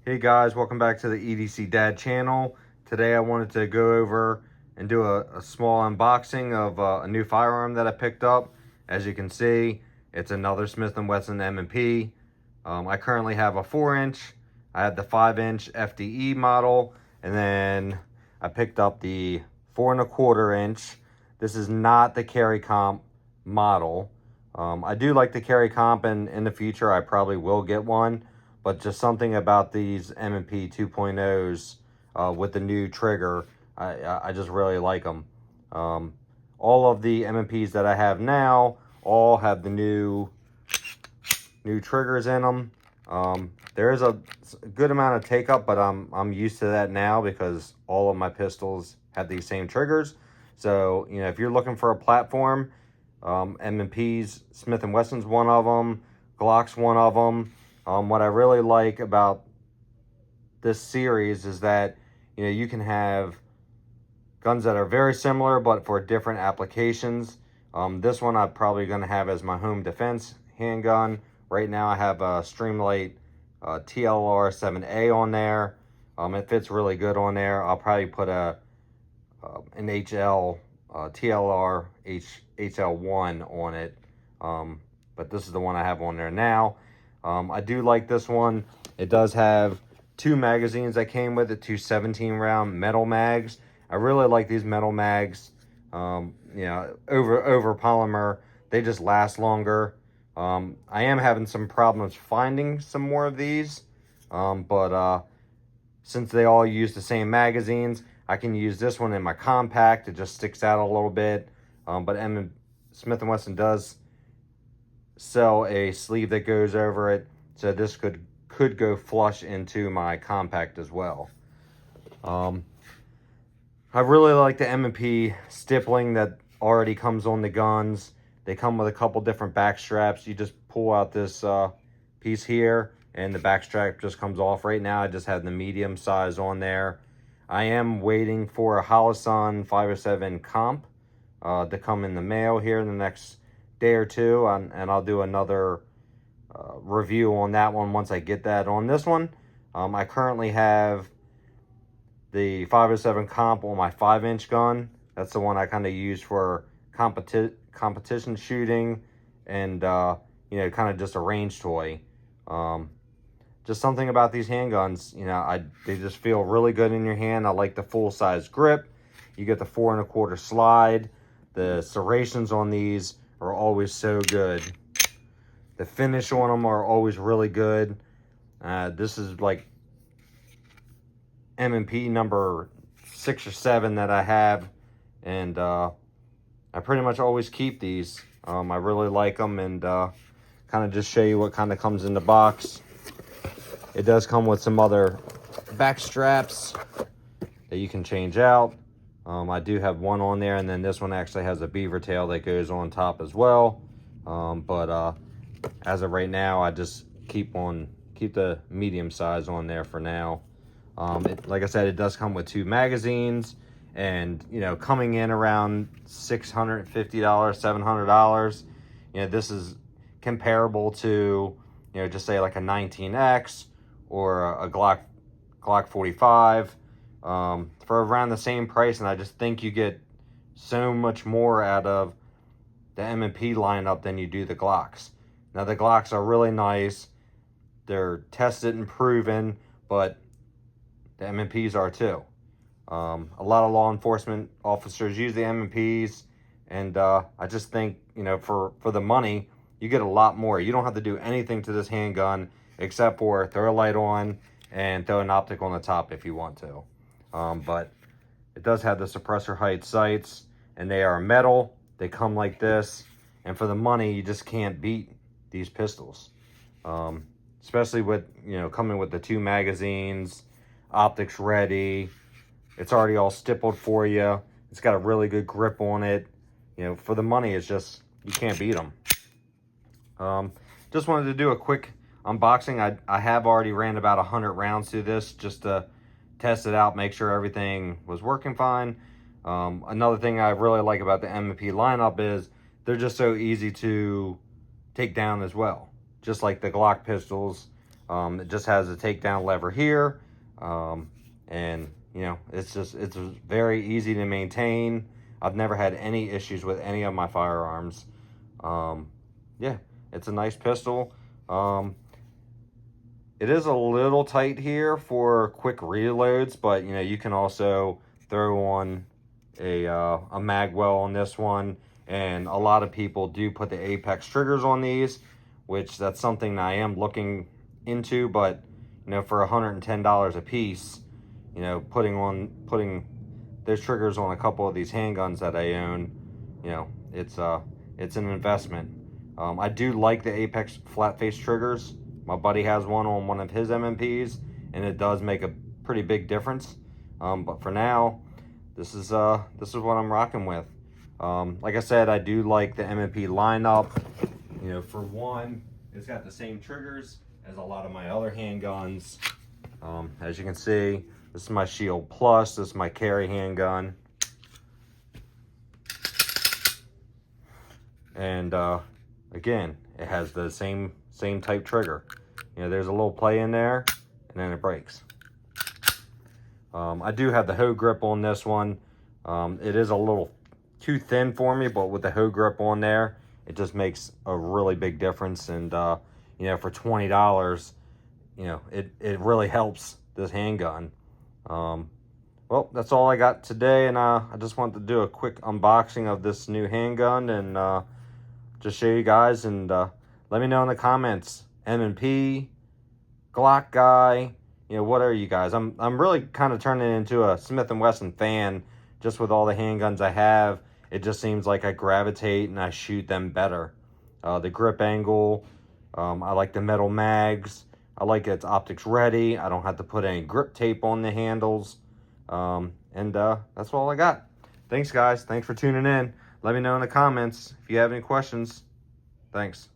Hey guys, welcome back to the EDC Dad channel. Today I wanted to go over and do a small unboxing of a new firearm that I picked up. As you can see, it's another Smith & Wesson M&P. I currently have a 4-inch, I have the 5-inch FDE model, and then I picked up the 4.25-inch. This is not the Carry Comp model. I do like the Carry Comp, and in the future I probably will get one. But just something about these M&P 2.0s with the new trigger, I just really like them. All of the M&Ps that I have now all have the new triggers in them. There is a good amount of take up, but I'm used to that now because all of my pistols have these same triggers. So if you're looking for a platform, M&Ps, Smith & Wesson's one of them, Glock's one of them. What I really like about this series is that you can have guns that are very similar but for different applications. This one I'm probably going to have as my home defense handgun. Right now I have a Streamlight TLR 7A on there. It fits really good on there. I'll probably put an HL TLR HL1 on it, but this is the one I have on there now. I do like this one. It does have 2 magazines that came with it, 2 17-round metal mags. I really like these metal mags. Over polymer, they just last longer. I am having some problems finding some more of these, but since they all use the same magazines, I can use this one in my compact. It just sticks out a little bit, but Smith & Wesson does sell a sleeve that goes over it, so this could go flush into my compact as well. I really like the M&P stippling that already comes on the guns. They come with a couple different back straps. You just pull out this piece here and the back strap just comes off. Right now I just have the medium size on there. I am waiting for a Holosun 507 Comp to come in the mail here in the next day or two, and I'll do another review on that one once I get that. On this one, I currently have the 507 Comp on my 5-inch gun. That's the one I kind of use for competition shooting and kind of just a range toy. Just something about these handguns, they just feel really good in your hand. I like the full-size grip. You get the 4.25 slide. The serrations on these are always so good. The finish on them are always really good. This is like M&P number 6 or 7 that I have, and I pretty much always keep these. I really like them, and kind of just show you what kind of comes in the box. It does come with some other back straps that you can change out. I do have one on there, and then this one actually has a beaver tail that goes on top as well. But as of right now, I just keep the medium size on there for now. Like I said, it does come with 2 magazines, and coming in around $650, $700. This is comparable to just say like a 19X or a Glock 45 for around the same price, and I just think you get so much more out of the M&P lineup than you do the Glocks. Now the Glocks are really nice, they're tested and proven, but the M&Ps are too. A lot of law enforcement officers use the M&Ps, and I just think for the money you get a lot more. You don't have to do anything to this handgun except for throw a light on and throw an optic on the top if you want to. But it does have the suppressor height sights, and they are metal. They come like this, and for the money, you just can't beat these pistols. Especially with, coming with the 2 magazines, optics ready. It's already all stippled for you. It's got a really good grip on it. For the money, it's just, you can't beat them. Just wanted to do a quick unboxing. I have already ran about 100 rounds through this just to test it out, make sure everything was working fine. Another thing I really like about the M&P lineup is they're just so easy to take down as well. Just like the Glock pistols, It just has a takedown lever here. And you know, it's very easy to maintain. I've never had any issues with any of my firearms. Yeah, it's a nice pistol. It is a little tight here for quick reloads, but you know, you can also throw on a magwell on this one, and a lot of people do put the Apex triggers on these, which that's something that I am looking into. But you know, for $110 a piece, you know, putting those triggers on a couple of these handguns that I own, you know, it's an investment. I do like the Apex flat face triggers. My buddy has one on one of his M&Ps, and it does make a pretty big difference. But for now, this is what I'm rocking with. Like I said, I do like the M&P lineup. You know, for one, it's got the same triggers as a lot of my other handguns. As you can see, this is my Shield Plus. This is my carry handgun. And again, it has the same type trigger. You know, there's a little play in there, and then it breaks. I do have the hoe grip on this one. It is a little too thin for me, but with the hoe grip on there, it just makes a really big difference. And you know, for $20, you know, it really helps this handgun. Well, that's all I got today, and I just wanted to do a quick unboxing of this new handgun, and just show you guys. And let me know in the comments, M&P, Glock guy, you know, what are you guys? I'm really kind of turning into a Smith & Wesson fan, just with all the handguns I have. It just seems like I gravitate and I shoot them better. The grip angle, I like the metal mags. I like it's optics ready. I don't have to put any grip tape on the handles. And that's all I got. Thanks, guys. Thanks for tuning in. Let me know in the comments if you have any questions. Thanks.